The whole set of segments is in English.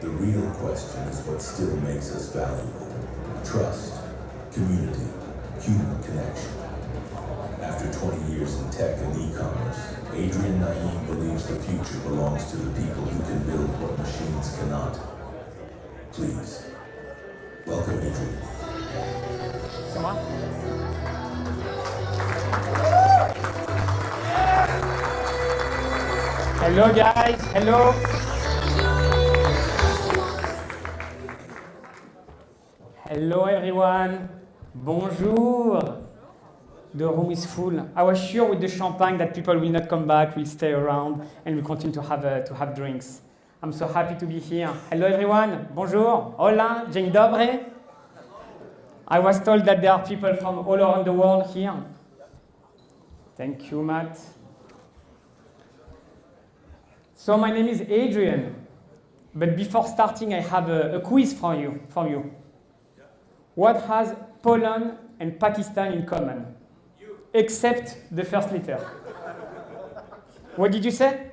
The real question is what still makes us valuable. Trust, community, human connection. After 20 years in tech and e-commerce, Adrien Naeem believes the future belongs to the people who can build what machines cannot. Please, welcome Adrien. C'est moi? Hello guys, hello. Hello everyone. Bonjour. The room is full. I was sure with the champagne that people will not come back, will stay around, and will continue to have drinks. I'm so happy to be here. Hello everyone. Bonjour. Hola. Dzień dobry. I was told that there are people from all around the world here. Thank you, Matt. So my name is Adrien, but before starting, I have a quiz for you. What has Poland and Pakistan in common? You. Except the first letter. What did you say?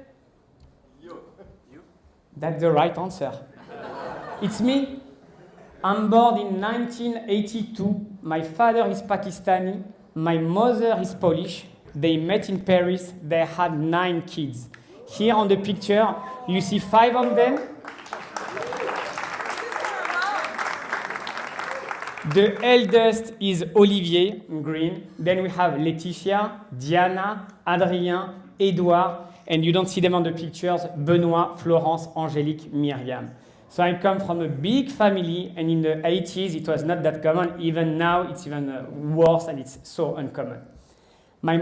You. That's the right answer. It's me. I'm born in 1982. My father is Pakistani. My mother is Polish. They met in Paris. They had 9 kids. Here on the picture, you see 5 of them. The eldest is Olivier, in green. Then we have Laetitia, Diana, Adrien, Edouard, and you don't see them on the pictures, Benoît, Florence, Angélique, Myriam. So I come from a big family, and in the 80s, it was not that common. Even now, it's even worse, and it's so uncommon. My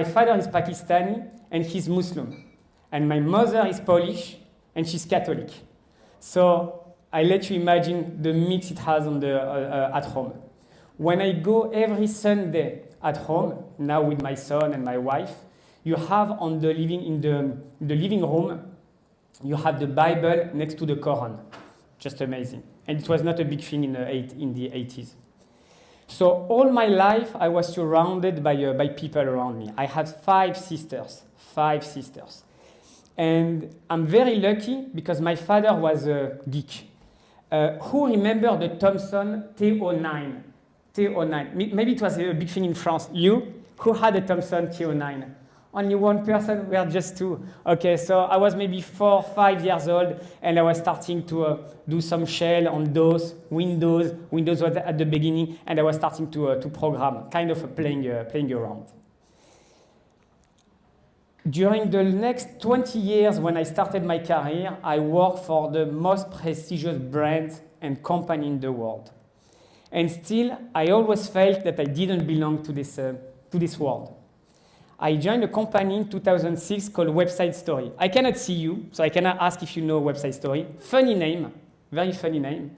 father is Pakistani, and he's Muslim. And my mother is Polish, and she's Catholic. So I let you imagine the mix it has on at home. When I go every Sunday at home, now with my son and my wife, you have in the living room, you have the Bible next to the Quran. Just amazing. And it was not a big thing in the 80s. So all my life, I was surrounded by people around me. I had 5 sisters. And I'm very lucky because my father was a geek. Who remember the Thomson TO9? TO9. Maybe it was a big thing in France. You? Who had a Thomson TO9? Only one person? We are just 2. Okay, so I was maybe 4 or 5 years old, and I was starting to do some shell on DOS, Windows. Windows was at the beginning, and I was starting to program, kind of playing around. During the next 20 years, when I started my career, I worked for the most prestigious brand and company in the world. And still, I always felt that I didn't belong to this world. I joined a company in 2006 called Website Story. I cannot see you, so I cannot ask if you know Website Story. Funny name, very funny name.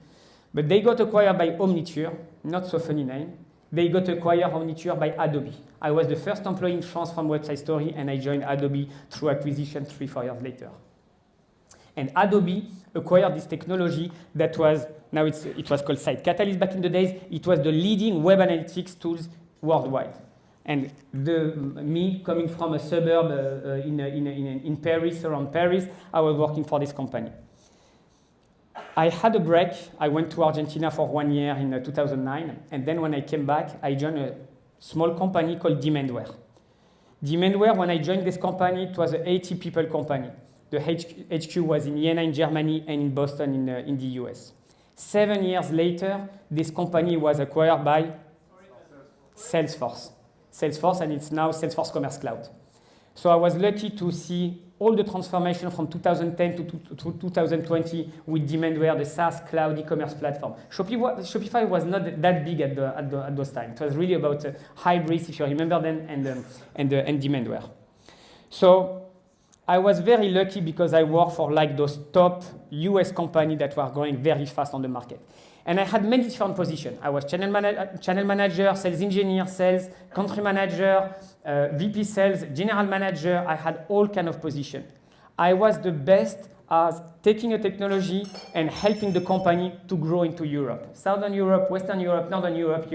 But they got acquired by Omniture, not so funny name. They got acquired Omniture by Adobe. I was the first employee in France from Website Story, and I joined Adobe through acquisition 3-4 years later. And Adobe acquired this technology that was, now it was called Site Catalyst back in the days. It was the leading web analytics tools worldwide. And me coming from a suburb in Paris, around Paris, I was working for this company. I had a break. I went to Argentina for 1 year in 2009. And then when I came back, I joined a small company called Demandware. Demandware, when I joined this company, it was an 80 people company. The HQ was in Jena in Germany and in Boston in the US. 7 years later, this company was acquired by Salesforce. And it's now Salesforce Commerce Cloud. So I was lucky to see all the transformation from 2010 to 2020 with Demandware, the SaaS cloud e-commerce platform. Shopify was not that big at those times. It was really about hybrids, if you remember them, and Demandware. So I was very lucky because I worked for like those top US companies that were growing very fast on the market. And I had many different positions. I was channel manager, sales engineer, sales, country manager, VP sales, general manager. I had all kinds of positions. I was the best at taking a technology and helping the company to grow into Europe. Southern Europe, Western Europe, Northern Europe,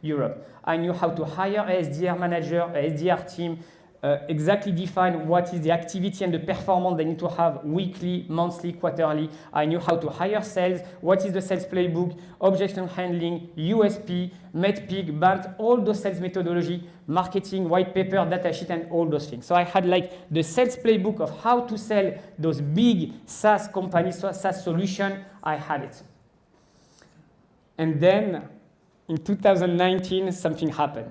Europe. I knew how to hire a SDR manager, a SDR team, exactly define what is the activity and the performance they need to have weekly, monthly, quarterly. I knew how to hire sales, what is the sales playbook, objection handling, USP, MEDPIC, BANT, all those sales methodology, marketing, white paper, data sheet, and all those things. So I had like the sales playbook of how to sell those big SaaS companies, SaaS solution. I had it. And then in 2019, something happened.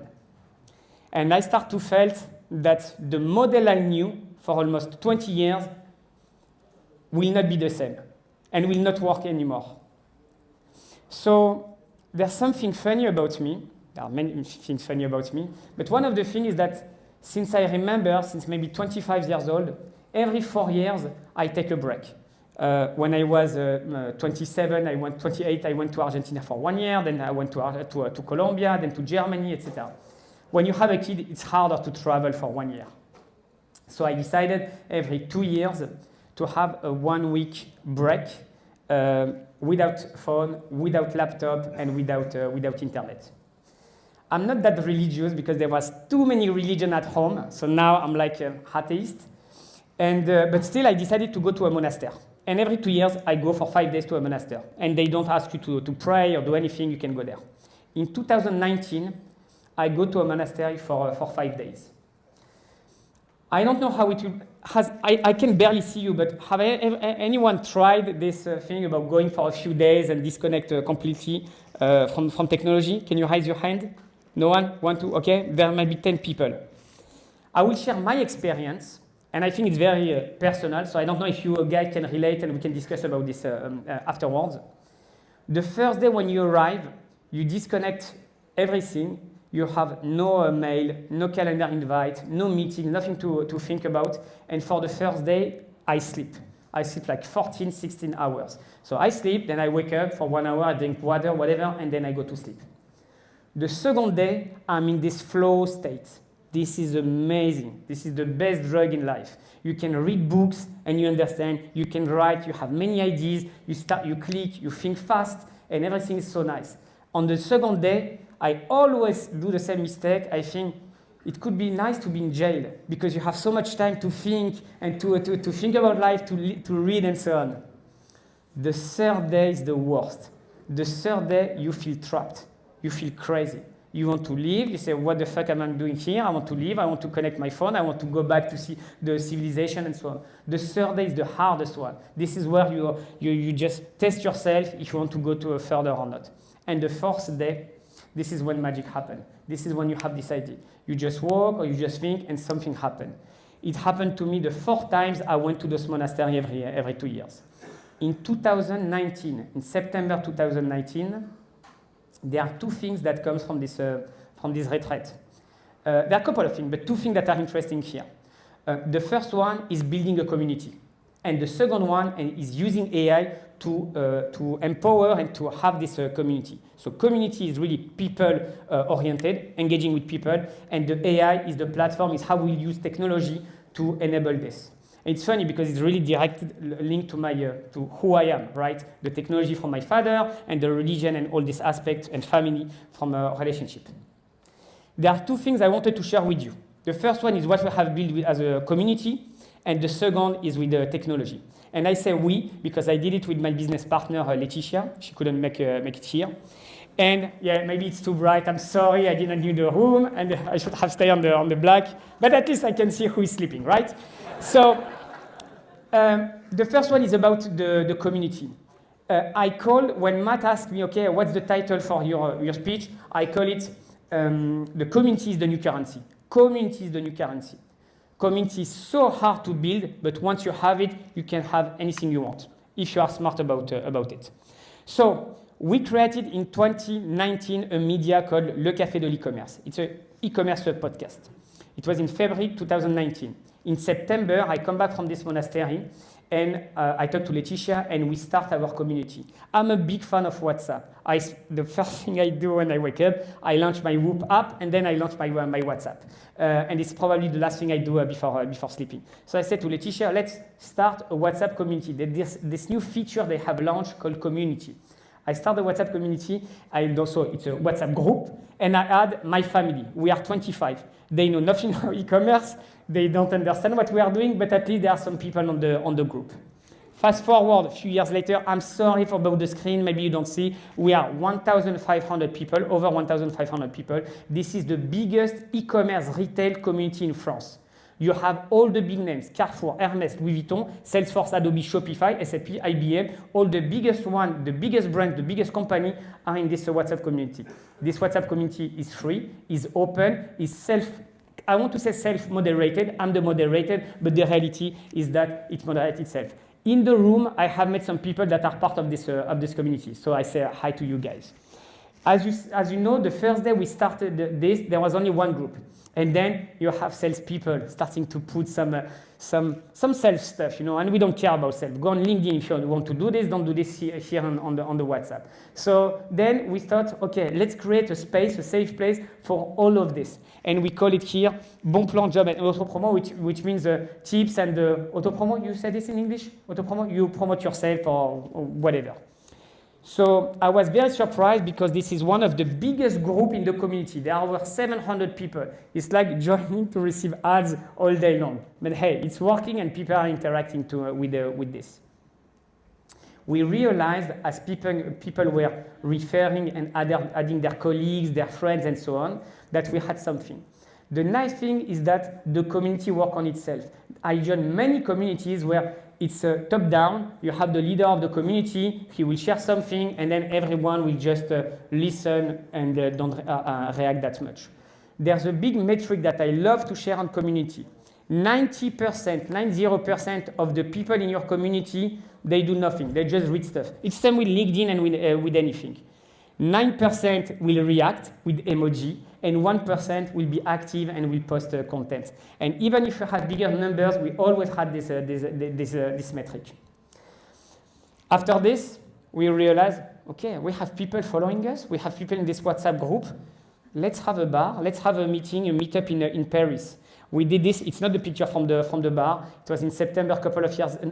And I start to felt that the model I knew for almost 20 years will not be the same and will not work anymore. So there's something funny about me. There are many things funny about me. But one of the things is that since I remember, since maybe 25 years old, every 4 years, I take a break. When I was 27, 28, I went to Argentina for 1 year. Then I went to Colombia, then to Germany, etc. When you have a kid, it's harder to travel for 1 year. So I decided every 2 years to have a 1 week break without phone, without laptop, and without internet. I'm not that religious because there was too many religion at home. So now I'm like an atheist. But still, I decided to go to a monastery. And every 2 years, I go for 5 days to a monastery. And they don't ask you to pray or do anything. You can go there. In 2019, I go to a monastery for 5 days. I don't know how it will. I can barely see you, but have anyone tried this thing about going for a few days and disconnect completely from technology? Can you raise your hand? No one? 1, 2? Okay, there might be 10 people. I will share my experience, and I think it's very personal, so I don't know if you guys can relate, and we can discuss about this afterwards. The first day when you arrive, you disconnect everything. You have no mail, no calendar invite, no meeting, nothing to think about. And for the first day, I sleep. I sleep like 14, 16 hours. So I sleep, then I wake up for 1 hour, I drink water, whatever, and then I go to sleep. The second day, I'm in this flow state. This is amazing. This is the best drug in life. You can read books and you understand. You can write, you have many ideas. You click, you think fast, and everything is so nice. On the second day, I always do the same mistake. I think it could be nice to be in jail because you have so much time to think and to think about life, to read and so on. The third day is the worst. The third day, you feel trapped. You feel crazy. You want to leave. You say, what the fuck am I doing here? I want to leave. I want to connect my phone. I want to go back to see the civilization and so on. The third day is the hardest one. This is where you just test yourself if you want to go to a further or not. And the fourth day, this is when magic happens. This is when you have this idea. You just walk or you just think and something happened. It happened to me the 4 times I went to this monastery every 2 years. In 2019, in September 2019, there are 2 things that come from this retreat. There are a couple of things, but 2 things that are interesting here. The first one is building a community. And the second one is using AI to empower and to have this community. So community is really people-oriented, engaging with people, and the AI is the platform, is how we use technology to enable this. And it's funny because it's really directly linked to who I am, right? The technology from my father and the religion and all these aspects and family from a relationship. There are 2 things I wanted to share with you. The first one is what we have built as a community, and the second is with the technology. And I say we because I did it with my business partner, Laetitia. She couldn't make it here. And yeah, maybe it's too bright. I'm sorry, I didn't do the room, and I should have stayed on the black. But at least I can see who is sleeping, right? So the first one is about the community. I call, when Matt asked me, okay, what's the title for your speech? I call it the community is the new currency. Community is the new currency. Community is so hard to build, but once you have it, you can have anything you want if you are smart about it. So we created in 2019 a media called Le Café de l'e-commerce. It's an e-commerce podcast. It was in February 2019. In September, I come back from this monastery, and I talk to Laetitia, and we start our community. I'm a big fan of WhatsApp. The first thing I do when I wake up, I launch my Whoop app, and then I launch my WhatsApp. And it's probably the last thing I do before sleeping. So I said to Laetitia, let's start a WhatsApp community. This new feature they have launched called Community. I start the WhatsApp community, and also it's a WhatsApp group, and I add my family. We are 25. They know nothing about e-commerce. They don't understand what we are doing, but at least there are some people on the group. Fast forward a few years later, I'm sorry for about the screen, maybe you don't see, we are 1,500 people, over 1,500 people. This is the biggest e-commerce retail community in France. You have all the big names, Carrefour, Hermès, Louis Vuitton, Salesforce, Adobe, Shopify, SAP, IBM, all the biggest one, the biggest brands, the biggest company are in this WhatsApp community. This WhatsApp community is free, is open, is I want to say self-moderated, I'm the moderated, but the reality is that it moderates itself. In the room, I have met some people that are part of this community, so I say hi to you guys. As you know, the first day we started this, there was only one group. And then you have salespeople starting to put some sales stuff, and we don't care about sales. Go on LinkedIn if you want to do this, don't do this here on the WhatsApp. So then we thought, okay, let's create a space, a safe place for all of this. And we call it here Bon Plan Job and Auto-Promo, which means tips and Auto-Promo, you say this in English? Auto-Promo, you promote yourself or whatever. So I was very surprised because this is one of the biggest groups in the community. There are over 700 people. It's like joining to receive ads all day long. But hey, it's working and people are interacting with this. We realized as people were referring and adding their colleagues, their friends and so on, that we had something. The nice thing is that the community works on itself. I joined many communities where it's top-down. You have the leader of the community. He will share something, and then everyone will just listen and don't react that much. There's a big metric that I love to share on community. 90% of the people in your community, they do nothing. They just read stuff. It's same with LinkedIn and with anything. 9% will react with emoji, and 1% will be active and will post content. And even if you have bigger numbers, we always had this metric. After this, we realized, okay, we have people following us. We have people in this WhatsApp group. Let's have a bar. Let's have a meetup in Paris. We did this. It's not the picture from the bar. It was in September,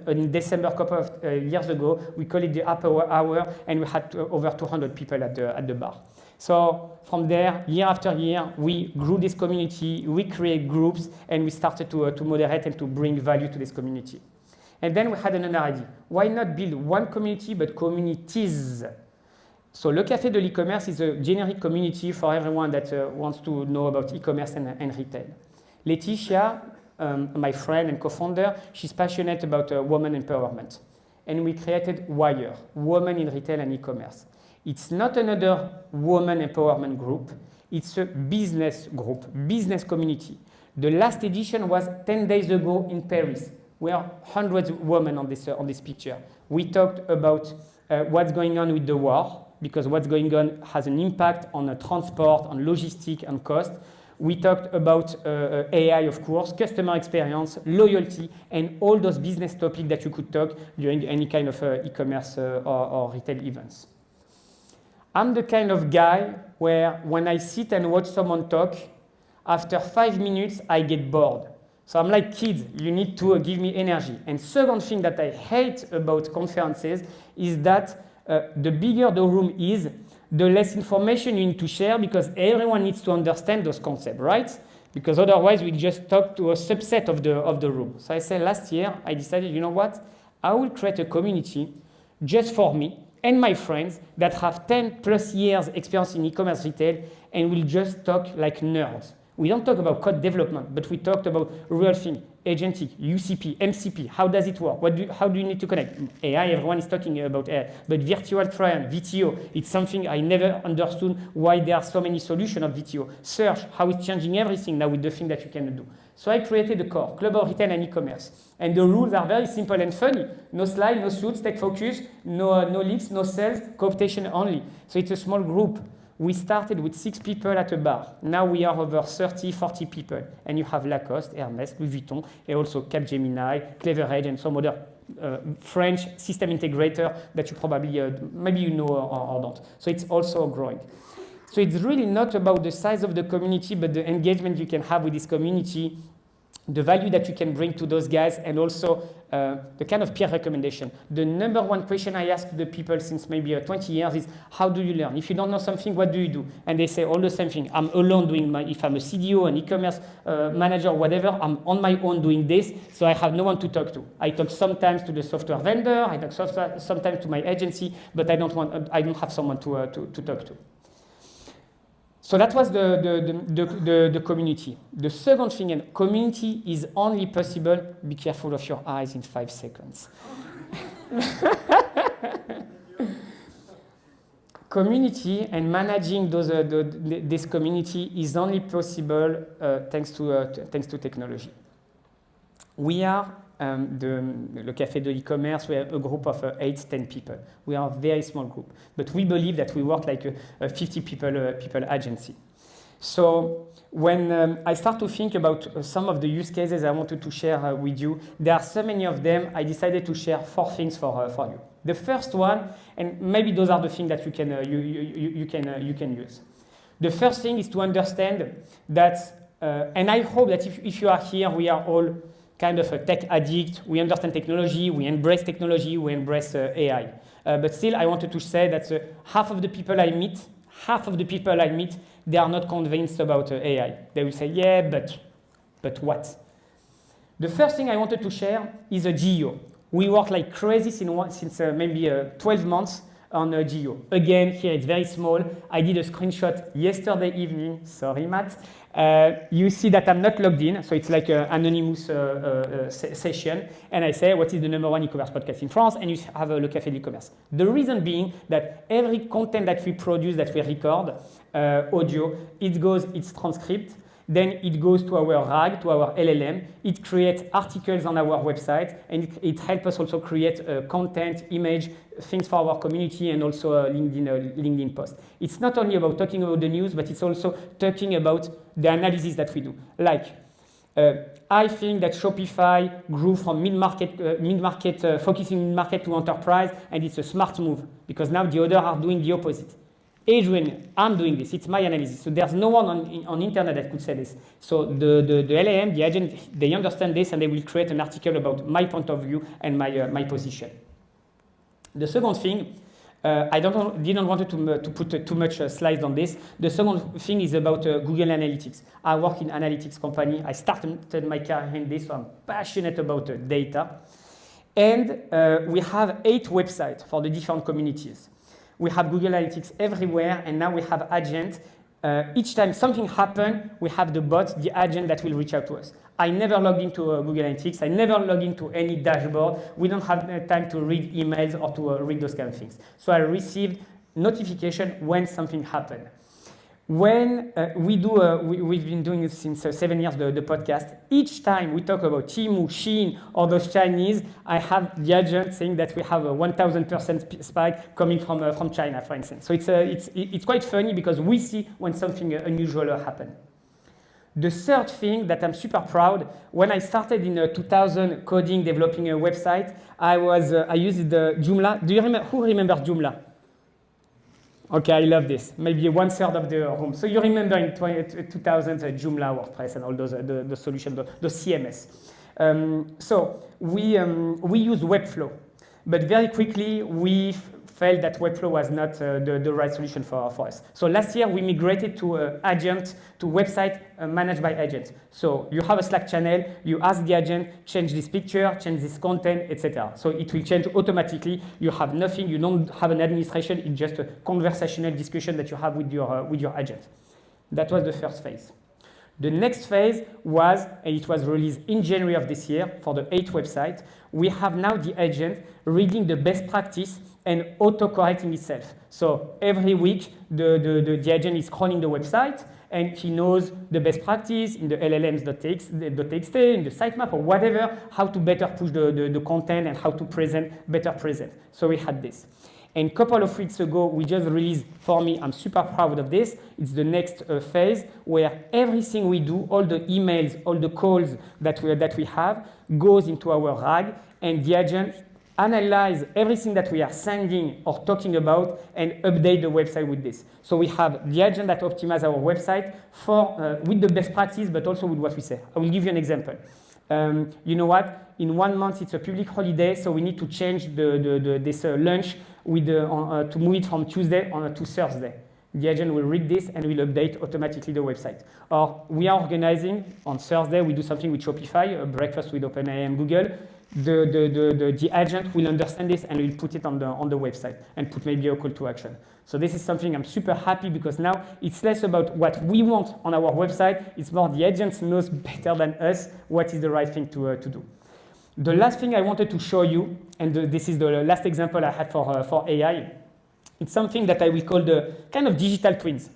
in December, couple of years ago. We call it the Happy Hour, and we had over 200 people at the bar. So from there, year after year, we grew this community. We create groups, and we started to moderate and to bring value to this community. And then we had another idea. Why not build one community, but communities? So Le Café de l'e-commerce is a generic community for everyone that wants to know about e-commerce and retail. Laetitia, my friend and co-founder, she's passionate about women empowerment. And we created WIRE, Women in Retail and E-commerce. It's not another woman empowerment group. It's a business group, business community. The last edition was 10 days ago in Paris. We are hundreds of women on this picture. We talked about what's going on with the war, because what's going on has an impact on transport, on logistics, and cost. We talked about AI, of course, customer experience, loyalty, and all those business topics that you could talk during any kind of e-commerce or retail events. I'm the kind of guy where when I sit and watch someone talk, after 5 minutes, I get bored. So I'm like, kids, you need to give me energy. And second thing that I hate about conferences is that the bigger the room is, the less information you need to share, because everyone needs to understand those concepts, right? Because otherwise we just talk to a subset of the room. So I said last year, I decided, you know what? I will create a community just for me and my friends that have 10 plus years experience in e-commerce retail, and will just talk like nerds. We don't talk about code development, but we talked about real things, agentic, UCP, MCP, how does it work? How do you need to connect? AI, everyone is talking about AI, but virtual trial, VTO, it's something I never understood why there are so many solutions of VTO. Search, how it's changing everything now with the thing that you can do. So I created a core, Global Retail and E-commerce. And the rules are very simple and funny. No slide, no suits, tech focus, no leads, no sales, cooptation only. So it's a small group. We started with 6 people at a bar. Now we are over 30, 40 people. And you have Lacoste, Hermès, Louis Vuitton, and also Capgemini, Cleverage, and some other French system integrator that you probably, maybe you know or don't. So it's also growing. So it's really not about the size of the community, but the engagement you can have with this community the value that you can bring to those guys, and also the kind of peer recommendation. The number one question I ask the people since maybe 20 years is, how do you learn? If you don't know something, what do you do? And they say all the same thing. I'm alone doing if I'm a CDO, an e-commerce manager, whatever, I'm on my own doing this, so I have no one to talk to. I talk sometimes to the software vendor, I talk sometimes to my agency, but I don't have someone to talk to. So that was the community. The second thing, and community is only possible, be careful of your eyes in 5 seconds. Community and managing this community is only possible thanks to technology. We are le Café de e-commerce, we are a group of 8-10 people. We are a very small group, but we believe that we work like a 50 people agency. So when I start to think about some of the use cases I wanted to share with you, there are so many of them, I decided to share 4 things for you. The first one, and maybe those are the things that you can use. The first thing is to understand that, and I hope that if you are here, we are all kind of a tech addict, we understand technology, we embrace AI. But still, I wanted to say that half of the people I meet, they are not convinced about AI. They will say, yeah, but what? The first thing I wanted to share is a GEO. We work like crazy since maybe 12 months on a GEO. Again, here it's very small. I did a screenshot yesterday evening. Sorry, Matt. You see that I'm not logged in, so it's like an anonymous session. And I say, what is the number 1 e-commerce podcast in France? And you have Le Café de e-commerce. The reason being that every content that we produce, that we record, audio, it's transcribed. Then it goes to our RAG, to our LLM. It creates articles on our website, and it helps us also create content, image, things for our community, and also LinkedIn post. It's not only about talking about the news, but it's also talking about the analysis that we do. Like, I think that Shopify grew from mid-market, focusing mid-market to enterprise, and it's a smart move, because now the others are doing the opposite. Adrien, I'm doing this. It's my analysis. So there's no one on internet that could say this. So the LLM, the agent, they understand this, and they will create an article about my point of view and my position. The second thing, I didn't want to put too much slides on this. The second thing is about Google Analytics. I work in analytics company. I started my career in this, so I'm passionate about data. And we have 8 websites for the different communities. We have Google Analytics everywhere, and now we have agents. Each time something happens, we have the bot, the agent that will reach out to us. I never log into Google Analytics. I never log into any dashboard. We don't have time to read emails or to read those kind of things. So I received notification when something happened. When we've been doing it since 7 years, the podcast, each time we talk about Temu, Shein, or those Chinese, I have the agent saying that we have a 1,000% spike coming from China, for instance. So it's quite funny because we see when something unusual happens. The third thing that I'm super proud, when I started in 2000 coding, developing a website, I used the Joomla. Who remembers Joomla? Okay, I love this. Maybe 1/3 of the room. So you remember in 2000 Joomla, WordPress, and all those the solutions, the CMS. So we use Webflow, but very quickly we felt that Webflow was not the right solution for us. So last year we migrated to website managed by agents. So you have a Slack channel, you ask the agent, change this picture, change this content, etc. So it will change automatically. You have nothing, you don't have an administration, it's just a conversational discussion that you have with your agent. That was the first phase. The next phase was, and it was released in January of this year for the 8 websites, we have now the agent reading the best practice and auto-correcting itself. So every week, the agent is crawling the website, and he knows the best practice in the LLMs.txt, in the sitemap, or whatever, how to better push the content and how to better present. So we had this. And a couple of weeks ago, we just released, for me, I'm super proud of this, it's the next phase where everything we do, all the emails, all the calls that we have, goes into our RAG, and the agent analyze everything that we are sending or talking about and update the website with this. So we have the agent that optimizes our website with the best practice, but also with what we say. I will give you an example. You know what? In 1 month, it's a public holiday, so we need to change this lunch to move it from Tuesday to Thursday. The agent will read this and will update automatically the website. Or we are organizing on Thursday, we do something with Shopify, a breakfast with OpenAI and Google. The agent will understand this and will put it on the website and put maybe a call to action. So this is something I'm super happy because now it's less about what we want on our website, it's more the agent knows better than us what is the right thing to do. The last thing I wanted to show you, and this is the last example I had for AI, it's something that I will call the kind of digital twins.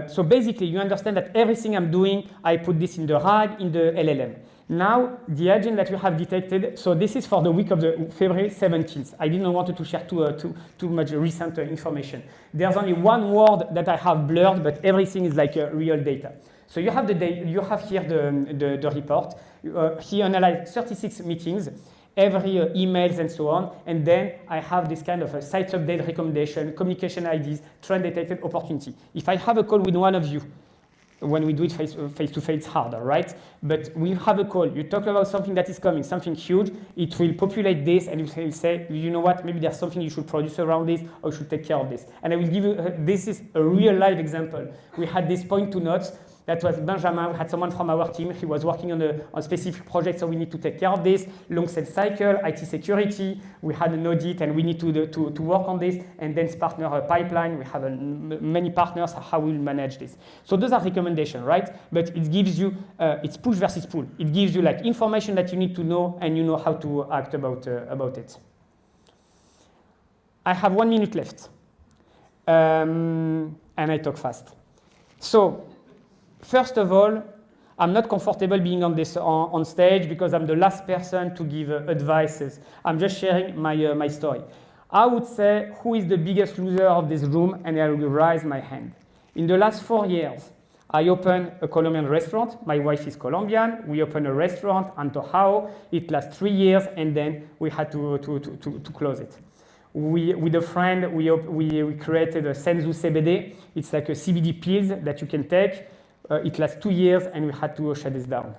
So basically, you understand that everything I'm doing, I put this in the RAG, in the LLM. Now, the agent that you have detected, so this is for the week of the February 17th. I didn't want to share too much recent information. There's only one word that I have blurred, but everything is like real data. So you have here the report. He analyzed 36 meetings, every emails and so on, and then I have this kind of a site update recommendation, communication IDs, trend detected opportunity. If I have a call with one of you, when we do it face-to-face, it's harder, right? But we have a call, you talk about something that is coming, something huge, it will populate this and you will say, you know what, maybe there's something you should produce around this or you should take care of this. And I will give you, this is a real live example. We had this point to notes. That was Benjamin. We had someone from our team. He was working on a specific project, so we need to take care of this. Long sales cycle, IT security. We had an audit, and we need to work on this. And then partner pipeline. We have many partners. How we will manage this. So those are recommendations, right? But it gives you, it's push versus pull. It gives you like information that you need to know, and you know how to act about it. I have 1 minute left, and I talk fast. So. First of all, I'm not comfortable being on stage because I'm the last person to give advices. I'm just sharing my story. I would say, who is the biggest loser of this room? And I will raise my hand. In the last 4 years, I opened a Colombian restaurant. My wife is Colombian. We opened a restaurant, Antojao. It lasted 3 years, and then we had to close it. With a friend, we created a Senzu CBD. It's like a CBD pills that you can take. It lasts 2 years, and we had to shut this down.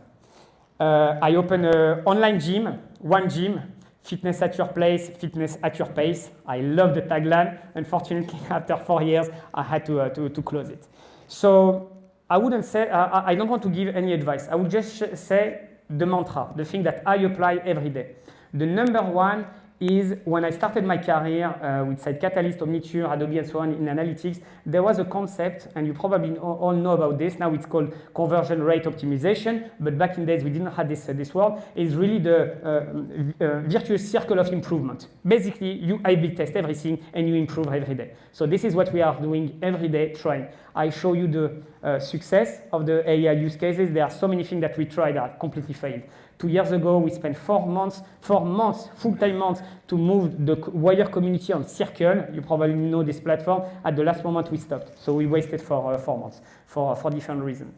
I opened an online gym, one gym, fitness at your place, fitness at your pace. I love the tagline. Unfortunately, after 4 years, I had to close it. So I wouldn't say, I don't want to give any advice. I would just say the mantra, the thing that I apply every day. The number one is when I started my career with Site Catalyst, Omniture, Adobe, and so on in analytics, there was a concept, and you probably all know about this. Now it's called conversion rate optimization, but back in days we didn't have this word. It's really the virtuous circle of improvement. Basically, you A/B test everything and you improve every day. So this is what we are doing every day, trying. I show you the success of the AI use cases. There are so many things that we tried that completely failed. 2 years ago, we spent 4 months, full-time months, to move the wire community on Circle. You probably know this platform. At the last moment, we stopped. So we wasted 4 months for different reasons.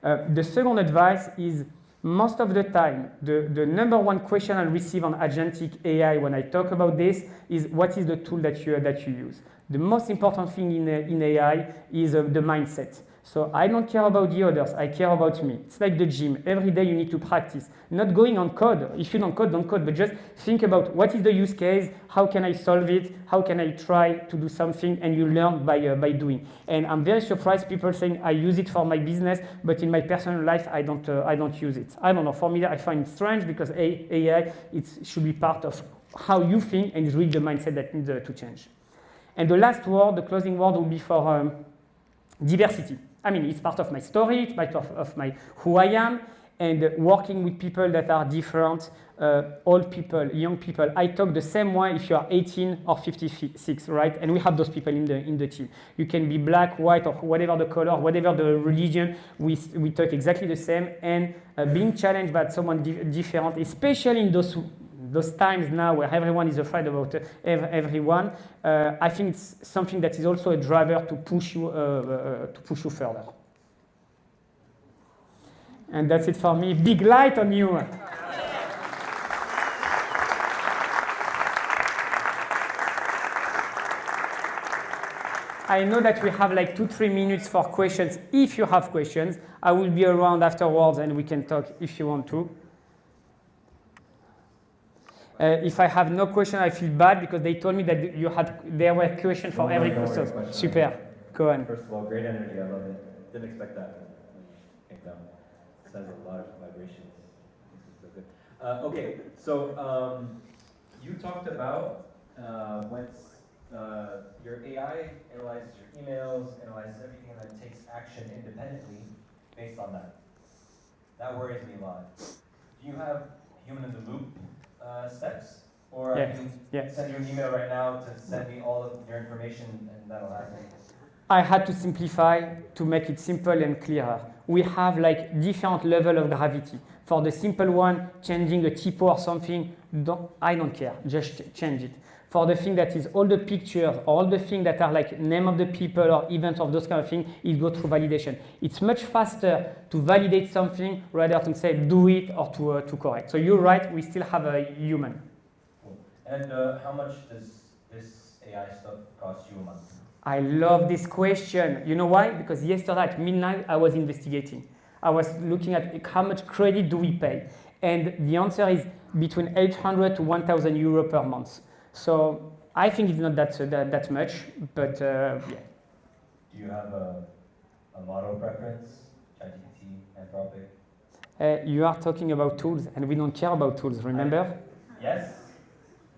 The second advice is, most of the time, the number one question I receive on agentic AI when I talk about this is, what is the tool that you use? The most important thing in AI is the mindset. So I don't care about the others, I care about me. It's like the gym. Every day you need to practice. Not going on code. If you don't code, but just think about what is the use case, how can I solve it, how can I try to do something, and you learn by doing. And I'm very surprised people saying I use it for my business, but in my personal life I don't use it. I don't know, for me I find it strange because AI should be part of how you think, and it's really the mindset that needs to change. And the last word, the closing word, will be for diversity. I mean, it's part of my story, it's part of who I am, and working with people that are different, old people, young people. I talk the same way if you are 18 or 56, right? And we have those people in the team. You can be black, white, or whatever the color, whatever the religion, we talk exactly the same, and being challenged by someone different, especially in those times now where everyone is afraid about everyone, I think it's something that is also a driver to push you further. And that's it for me. Big light on you. I know that we have like 2-3 minutes for questions. If you have questions, I will be around afterwards and we can talk if you want to. If I have no question, I feel bad because they told me that there were questions for every question. Super. Go on. First of all, great energy. I love it. Didn't expect that when you came down. It has a lot of vibrations. So good. Okay, so you talked about once your AI analyzes your emails, analyzes everything, and then takes action independently based on that. That worries me a lot. Do you have human in the loop steps? Or I can send you an email right now to send me all of your information and that'll happen? I had to simplify to make it simple and clearer. We have like different level of gravity. For the simple one, changing a typo or something, I don't care, just change it. For the thing that is all the pictures, all the things that are like name of the people or events of those kind of things, it goes through validation. It's much faster to validate something rather than say do it or to correct. So you're right, we still have a human. Cool. And how much does this AI stuff cost you a month? I love this question. You know why? Because yesterday at midnight, I was investigating. I was looking at how much credit do we pay. And the answer is between 800 to 1,000 euro per month. So I think it's not that much, but yeah. Do you have a model preference? ChatGPT, Anthropic? You are talking about tools, and we don't care about tools, remember? Yes,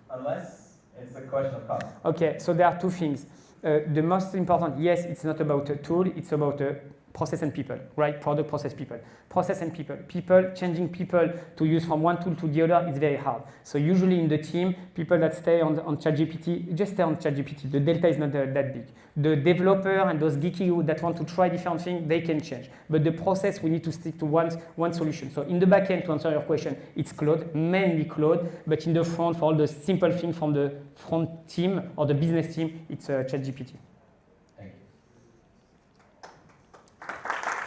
unless it's a question of cost. Okay, so there are two things. The most important, yes, it's not about a tool, it's about a process and people, right? Product, process, people. Process and people. People, changing people to use from one tool to the other is very hard. So usually in the team, people that stay on ChatGPT, just stay on ChatGPT. The delta is not that big. The developer and those geeky that want to try different things, they can change. But the process, we need to stick to one solution. So in the back end, to answer your question, it's Claude, mainly Claude. But in the front, for all the simple things from the front team or the business team, it's ChatGPT.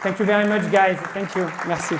Thank you very much, guys. Thank you. Merci.